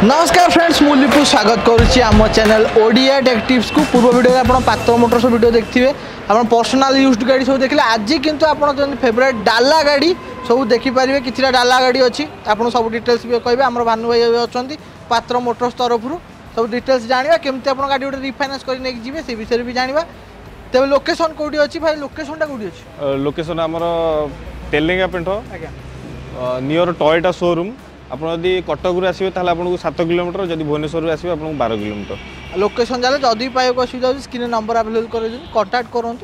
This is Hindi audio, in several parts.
नमस्कार फ्रेंड्स मुझे स्वागत करुच्ची आम चैनल ओडिया टेक टिप्स को पूर्व वीडियो आप पात्र मोटर्स वीडियो देखिए आप पर्सनल यूज्ड गाड़ी सब देखिए आज किंतु आप फेवरेट डाला गाड़ी सब देखिपारे कि डाला गाड़ी अच्छी आपको सब डिटेल्स भी कहे आम भानु भाई अच्छा पात्र मोटर्स तरफ सब डिटेल्स जाना केमती आप गाड़ी गोटे रिफाइनान्स करके जी से विषय भी जाना तेज लोकेशन कौटी अच्छी भाई लोकेशन कौटी अच्छी लोकेशन आमर Telengapentha near Toyota showroom आपड़ी कटक आसवे आपको 7 किलोमीटर जब भुवनेश्वर आसवे आपको 12 किलोमीटर लोकेशन जाए जदि पाइक असुविधा हो स्क्रीन नंबर आवेलेबल कर कंटाक्ट करूँ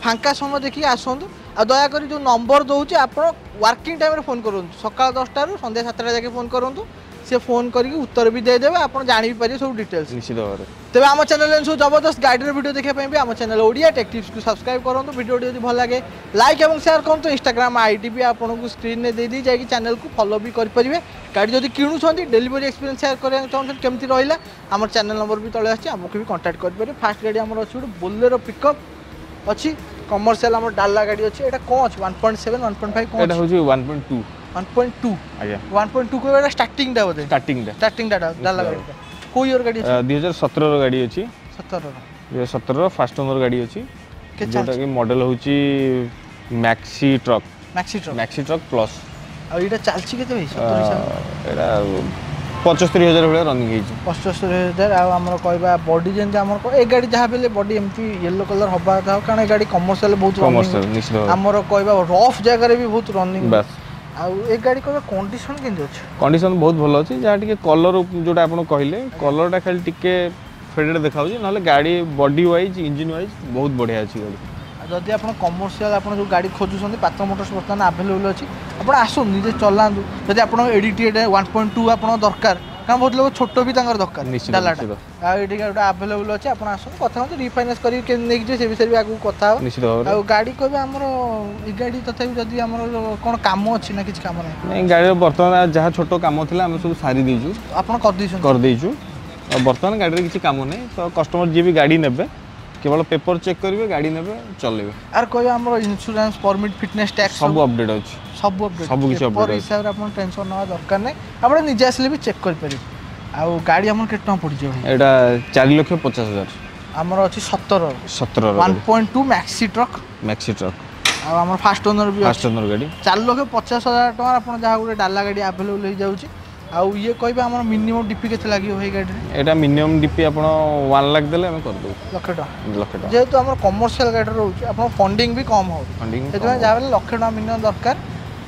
फांका समय देखिए आसतु आ दयाकोरी जो नंबर दूसरी आप वर्किंग टाइम फोन करूँ सकाल 10टा रू संध्या 7टा जाके फोन करूँ सी फोन करके उत्तर भी देदेवे आप जानी पारे सब डिटेल्स निश्चित भाव तेज आम चैनल सब जबरदस्त गाड़ी वीडियो देखने आम चैनल ओडिया टेक टिप्स को सब्सक्राइब करूँ वीडियो जो भल लगे लाइक और शेयर करूँ इंस्टाग्राम आईडी भी आपको स्क्रीन में दे जाकि चैनल को फॉलो भी करेंगे गाड़ी जब किणुंट डेलीवरी एक्सपीरियंस शेयर करना चाहते केमती रहा आम चैनल नंबर भी तले आमको भी कंटाक्ट करेंगे फास्ट गाड़ी आम अच्छी गोटे बोलेरो पिकअप अच्छी कमर्शियल आम डाला गाड़ी अच्छी यहाँ कौन अच्छी 1.7 1.5 कौन 1.2 1.2 1.2 को स्टार्टिंग टा बोलते स्टार्टिंग डाला गाड़ी को ईयर गाड़ी 2017 गाड़ी अच्छी 17 फास्ट ओनर गाड़ी अच्छी जोटा कि मॉडल होची मैक्सी ट्रक प्लस आ एटा चलछि केते भाई 70 एटा 75000 भले रनिंग हेछि 75000 आ हमर कहबा बॉडी जेन हमर ए गाड़ी जहा बेले बॉडी एमती येलो कलर हबा था कारण ए गाड़ी कमर्शियल बहुत कमर्शियल निश्चित हमर कहबा रफ जगह रे भी बहुत रनिंग बस आ ए गाड़ी कहबा कंडीशन केंदे अछि कंडीशन बहुत भलो अछि जहा टिके कलर जोटा आपण कहले कलरटा खाली टिके फेडेड देखाउछि नले गाड़ी बॉडी वाइज इंजन वाइज बहुत बढ़िया अछि गाड़ी जदि आप कमर्शियल आप जो गाड़ी खोजुंट पात्र मोटर्स बर्तमान आवेलेबल अच्छी आप आसो निजे चलातु जब आप एडिटेड 1.2 आप दरकार कारण बहुत लोग छोट भी दरकार डालाटा ये गोटे आवेलेबल अच्छे आप आस कथा रिफाइनान्स करके से विषय भी आगे कथा गाड़ी कह आमर ये गाड़ी तथापि जदि आम कौन कम अच्छी ना किसी कम ना गाड़ी बर्तमान जहाँ छोट कम थी आम सब सारी देचु आप करदेचु बर्तमान गाड़ी किसी कम नहीं तो कस्टमर जी भी गाड़ी ने केवल पेपर चेक करेंगे गाड़ी ने चलेबे आर कोई हमरो इंश्योरेंस परमिट फिटनेस टैक्स सब अपडेट अछि सब किछ अपडेट हिसाब रे अपन टेंशन ना दरकार नै आपण निजे आसले भी चेक कर पारे आ गाड़ी हमर केतना पड़ी जे भाई एटा 4,50,000 हमर अछि 17 1.2 मैक्सी ट्रक आ हमर फास्ट ओनर गाड़ी 4,50,000 टका आपण जहा गुटे डाला गाड़ी अवेलेबल हो जाउची आउ ये कहबे हमर मिनिमम डीपी केते लागियो भाई गाड़ी रे एटा मिनिमम डीपी आपण 1 लाख देले हम कर दो लाख टका जेहेतु हमर कमर्शियल गाड़ी रहउची आपण फंडिंग भी कम हो एतमे जाबे लाख टका मिनिमम दरकार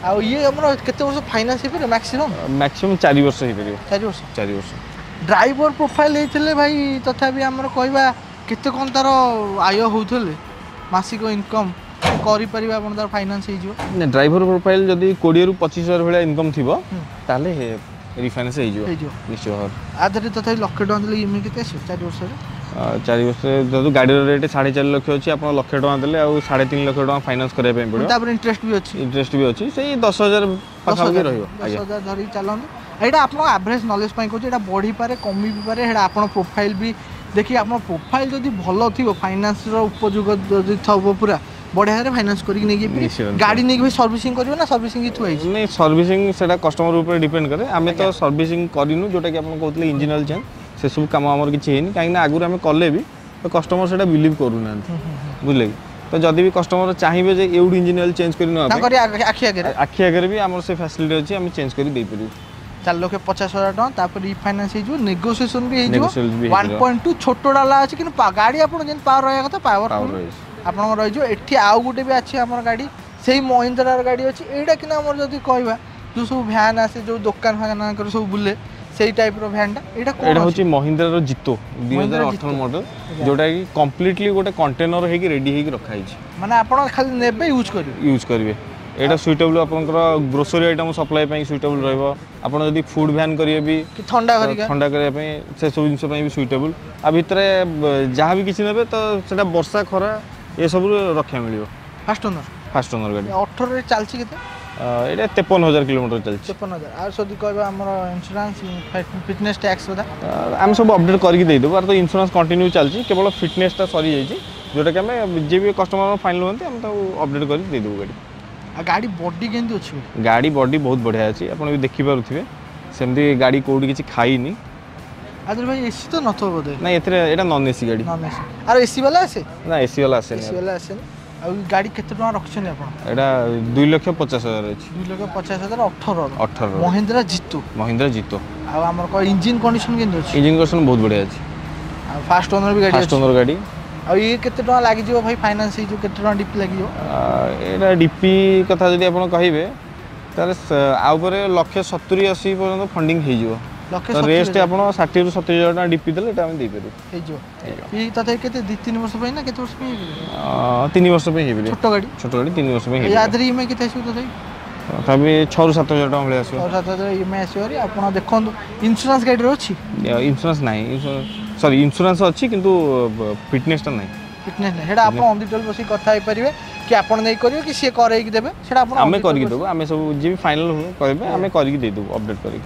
आउ ये हमर केते वर्ष फाइनांस हे मैक्सिमम 4 वर्ष हे परियो 4 वर्ष ड्राइवर प्रोफाइल हेतले भाई तथापि हमर कहबा केते कोन तार आय होथले मासिक इनकम करि परिबा आपण तार फाइनांस हे जिवो ड्राइवर प्रोफाइल जदी 20 रु 25,000 भले इनकम थिबो ताले रिफाइनान्स निश्चय आधे तथा लक्ष टका देले ईएमआई केते 4 वर्ष 4 वर्ष जो गाड़ी रेट 4.5 लाख अच्छी आप लक्ष टका देले आ 3.5 लाख टका फाइनान्स करिया पे पड़ो तापर इंटरेस्ट भी अछि से 10,000 पाखा रहियो 10,000 धरि चलंदु एटा आपन एवरेज नॉलेज पई कहू एटा बढ़ी पारे कमी भी पारे एटा आपन प्रोफाइल भी देखि आपन प्रोफाइल जदी भलो थिबो फाइनान्स रो उपयोग जदी थबो पूरा बढ़िया फाइनान्स करके नहीं गाड़ी नहीं सर्विसिंग करियो ना सर्विसिंग इथु आइ नहीं सर्विसिंग सेटा कस्टमर ऊपर डिपेंड करे आमे तो सर्विसिंग करिनु जोटा कि आपन कहतले इंजन ऑयल चेंज से सब काम हमर किछि हेनी काहे ना आगुर आमे कले भी तो कस्टमर सेटा बिलीव करू ना बुझले तो जदी भी कस्टमर चाहिबे जे एउड इंजन ऑयल चेंज करिनो ताकरी आखि आगे भी हमर से फैसिलिटी अछि आमे चेंज करि दे परियो 4,50,000 टका तापर रिफाइनान्स हे जो नेगोशिएशन भी हे जो 1.2 छोटो डाला अछि कि गाड़ी आपन जेन पावर रहया कथा पावर आपन रहिजो एठी आउ गुटे भी अछि हमर गाड़ी सेही महिंद्रार गाड़ी अछि एडा किना हमर जदी कहबा जो सब वैन आसे जो दुकान फाना कर सब बुले सेही टाइप रो वैनटा एडा होची महिंद्रा रो जितो 2018 मॉडल जोटा कि कंप्लीटली गोटे कंटेनर हे कि रेडी हे कि रखा छि माने आपन खाली नेबे यूज करिवे एटा सुइटेबल आपनकर ग्रोसरी आइटम सप्लाई पई सुइटेबल रहबो आपन जदी फूड वैन करिए भी कि ठंडा करिया पई से सब जिंस पई भी सुइटेबल आ भितरे जहां भी किछि नेबे तो सेटा वर्षा खरा ये सब रखा मिलियो फास्ट ओनर गाड़ी 18 रे चलछि केते एटा 53,000 किलोमीटर चलछि 53,000 आ सदी कहबा हमर इंश्योरेंस फिटनेस टैक्स होदा हम सब अपडेट करके दे देबो तो इंश्योरेंस कंटिन्यू चलछि केवल फिटनेस ता सरी जाइछि जोटा कि हम जे भी कस्टमर फाइनल होंते हम तो अपडेट करके दे देबो गाड़ी आ गाड़ी बॉडी केंदी अछि गाड़ी बॉडी बहुत बढ़िया अछि आपण भी देखि पारुथिबे सेमदी गाड़ी कोडी किछि खाइनी आदर भाई एसी तो नथो बोधे ना एटा नॉन एसी गाड़ी नॉन एसी आरो एसी वाला आसे ना एसी वाला आसे एसी वाला आसे आ गाड़ी केते टका रखछन आपण एटा 2,50,000 अछि 2,50,000 18 महिंद्रा जीतो आ हमर को इंजन कंडीशन केन अछि इंजन कंडीशन बहुत बढ़िया अछि आ फास्ट ओनर भी गाड़ी फास्ट ओनर गाड़ी आ ये केते टका लागि जिवो भाई फाइनेंस जो केते टका डीपी लागि जिवो एटा डीपी कथा जदी आपण कहिबे तारे आ ऊपर 170-80 पर्यंत फंडिंग हे जिवो तो रेस्ट आपण 60 ରୁ 70 हजार डीपी देले एटा हम दे पेरु हे जो ई तथे केते 2-3 वर्ष पे ना केते वर्ष पे 3 वर्ष पे हे छोटो गाड़ी 3 वर्ष पे हे यादरी में केते आसु तथे तबे 6 ରୁ 7 हजार टका भले आसो 7 हजार ई में आसोरी आपण देखंतु इंश्योरेंस गाड़ी रो अछि इंश्योरेंस नाही सॉरी इंश्योरेंस अछि किंतु फिटनेस ता नाही फिटनेस नहीं हेडा आपण ऑन डिटेल बसी कथा हे परिबे कि आपण नै करियो कि से करैक देबे सेडा आपण हमें करिक देबो हमें सब जे भी फाइनल हो कहबे हमें करिक दे देबो अपडेट करिक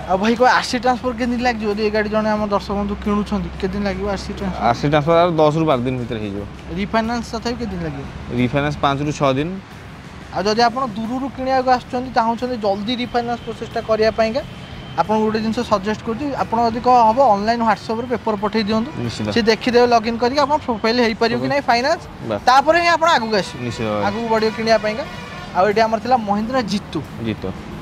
आ भाई को आरसी ट्रांसफर के दिन लाग जो ए गाड़ी जने हम दर्शक बंधु किणु छथि के दिन लागियो आरसी ट्रांसफर 10 ରୁ 12 दिन भीतर हे जो रिफाइनेंस तथा के दिन लागियो रिफाइनेंस 5 ରୁ 6 दिन आ जदि आपण दूरु किनिया को आछछन्ती चाहछन्ती जल्दी रिफाइनेंस प्रोसेस ता करिया पाएगा आपण गोटे जिंस सजेस्ट करती आपण यदि कह हम ऑनलाइन व्हाट्सएप रे पेपर पठे दियंतु से देखि देबे लॉगिन करके आपण प्रोफाइल हेई परियो कि नै फाइनेंस तापर ही आपण आगु आसी आगु बडियो किनिया पाएगा आ एटी हमर थिला महिंद्रा जीतो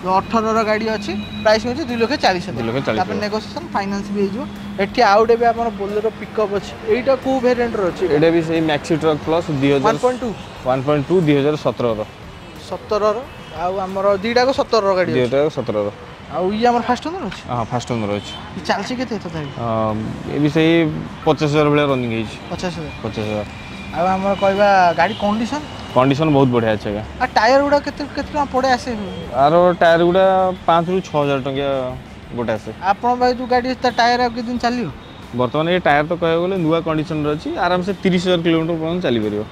18 रो गाड़ी अछि प्राइस होछि 2,40,000 तापर नेगोशिएशन फाइनेंस भी हेजो एठी आउट बे आपण बोलेरो पिकअप अछि एटा को वेरिएंट रो अछि एटा भी सही मैक्सी ट्रक प्लस 1.2 2017 रो 17 रो आ हमर दीटा को 17 रो गाड़ी दीटा को 17 रो आ ये हमर फास्ट ओनर अछि हां फास्ट ओनर अछि ई चालसी केते तथापि ए भी सही 50,000 भले रनिंग हेछि 50,000 आ हमर कहबा गाड़ी कंडीशन बहुत बढ़िया छै आ टायर गुडा केते पड़े आसे आरो टायर गुडा 5 ରୁ 6,000 टंका गोटा आसे आपण भाई जो गाड़ी ता टायर के दिन चलियो वर्तमान ये टायर तो कहबो गले नुवा कंडीशन रे अछि आराम से 30,000 किलोमीटर पर्यंत चली परियो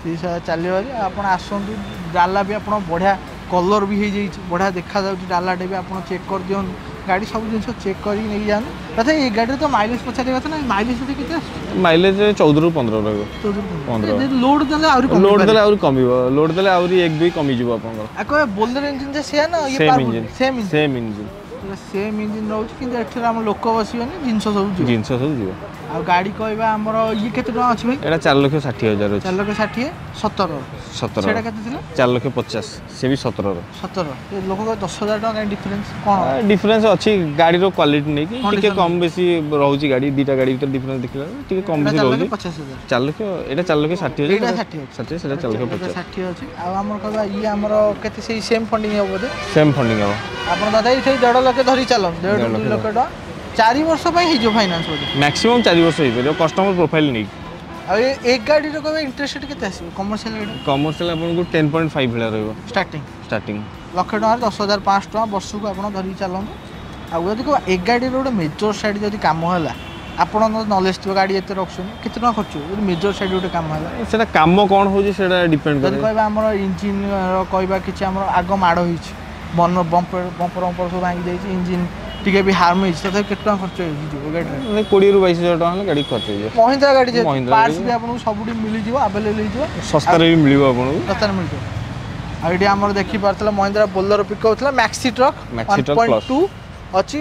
30,000 चलियो आपण आसंतु डाला भी आपण बढ़िया कलर भी हे जाई बढ़िया देखा जाउ डालाटे भी आपण चेक कर दियो गाड़ी सब जिंस चेक करी नै जान तथा ये गाड़ी तो माइलेज पछारे गत ना माइलेज तो केते माइलेज 14 ରୁ 15 रहबो 14 15 लोड देले आउरी कम लोड देले आउरी 1-2 कमी जिवो आपण आ को बोलेर इंजन जे से ना ये सेम इंजन रहउछ कि एठर हम लोक बसिबनी जिंस सब जिवो आ गाड़ी कहबा हमर ये केते टका अछि भाई एटा 4,60,000 अछि 4,60,000 17 सेटा केते थिला 4,50,000 से भी 17 ये लोक को 10,000 टका डिफरेंस कोन डिफरेंस अछि गाड़ी रो क्वालिटी नै कि टिके कम बेसी रहउची गाड़ी दीटा गाड़ी भीतर डिफरेंस देखिला टिके कम बेसी रहउची 50,000 4,00,000 एटा 4,60,000 एटा 60 सेटा 4,50,000 60 अछि आ हमर कहबा ये हमर केते सेही सेम फंडिंग हो बोदे सेम फंडिंग हो आपण दादा इथे 1.5 लाख धरि चलो 1.5 लाख टका 4 वर्ष पय ही जो फाइनेंस बोदे मैक्सिमम 4 वर्ष हे पे कस्टमर प्रोफाइल नै आ ये एक गाड़ी रो कहबा इंटरेस्ट केते आसी कमर्शियल गाड़ी कमर्शियल आपन को 10.5 भेला रहबो स्टार्टिंग लाख टका 10,500 टका वर्ष को आपण धरि चलो आ यदि को एक गाड़ी रो मेजर साइड जदि काम होला आपण नॉलेज तो गाड़ी एते रखछन केते टका खर्च यदि मेजर साइड गोटे काम होला सेटा काम कोन हो जे सेटा डिपेंड करे कहबा हमर इंजन रो कहबा किछ हमर आग माडो हिछ बन बम्पर सब भांगी जाइछि इंजन टिके भी हार्म हिछ तथा केते टका खर्च हिजो गाड़ी 20 ରୁ 22,000 टका गाड़ी खर्च हिजो महिंद्रा गाड़ी जे पार्ट्स भी आपन सबुडी मिली जिवो अवेलेबल हिजो सस्ता रे भी मिलिबो आपन सस्ता रे मिलतो आ एडी हमर देखि पारतला महिंद्रा बोलेरो पिकअप थला मैक्सी ट्रक 1.2 अछि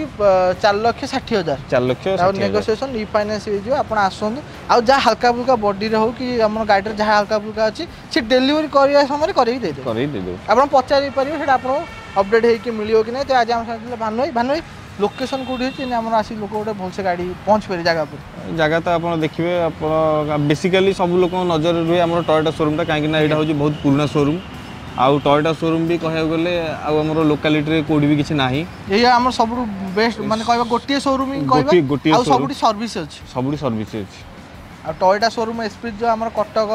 4,60,000 4,60,000 नेगोशिएशन रिफाइनेंस हे जो आपण आसोन आ जा हल्का फुल्का बॉडी रे हो कि हमर गाड़ी रे जा हल्का फुल्का अछि से डिलीवरी करिया समय करै दे दे आपण पचारि परियो सेटा आपण अपडेट हे कि मिलियो कि नै तो आज हम साथले भानु लोकेशन कोडी अछि हमर आसी लोक गोटे भलसे गाड़ी पहुंच पेरी जगह तो आपण देखिबे आपण बेसिकली सब लोक नजर रे हमर टोयोटा शोरूम ता काहे ना एटा हो बहुत पुराना शोरूम आउ टोयोटा शोरूम भी कहया गले आउ हमर लोकालिटी रे कोडी भी किछ नाही ए हमर सबरु बेस्ट माने कहबा गोटिए शोरूम ही कहबा आउ सबुडी सर्विस अछि आ टोयोटा शोरूम एसपी जो हमर कटक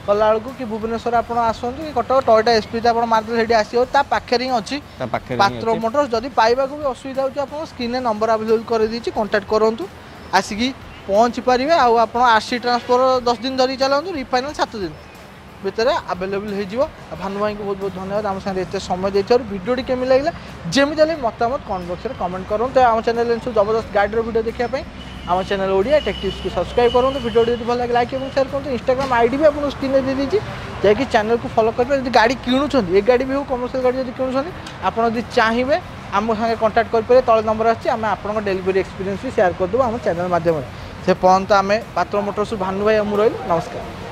कला को कि भुवनेश्वर आपण आसोंतु कटक टोयोटा एसपी ता आपण मार्केट हेडी आसीओ ता पाखरे ही अछि पात्र मोटर्स जदी पाइबा को भी असुविधा होची आपण स्क्रीन रे नंबर अवेलेबल कर दीची कांटेक्ट करंतु आसिकी पहुंच परिबे आउ आपण आरसी ट्रांसफर 10 दिन धरि चलांतु रिफाइनेंस 7 दिन भितर अवेलेबल हो जिवो भानु भाई को बहुत बहुत धन्यवाद आम साथ एते समय देछर वीडियो टी केमि लागला जेमि जले मतामत कमेंट बॉक्स रे कमेंट करूँ तो आम चैनल लेंसु जबरदस्त गाड़ी वीडियो देखिया पई आम चैनल ओडिया टेक टिप्स को सब्सक्राइब करूँ वीडियो टी भल लाइक एवं शेयर करूँ इंस्टाग्राम आईडी भी आपन स्क्रीन दे दीची जाकि चैनल को फॉलो कर गाड़ी किणुछन एक गाड़ी भी हो कमर्शियल गाड़ी जदी किणुछन आपन जदी चाहिबे आम संगे कंटाक्ट करेंगे तले नंबर अच्छी आम आप डेलीवरी एक्सपीरियंस भी शेयर करदेबू आम चैनल माध्यम से पर्यंत आम पात्र मोटर्स भानु भाई मुझे रही नमस्कार।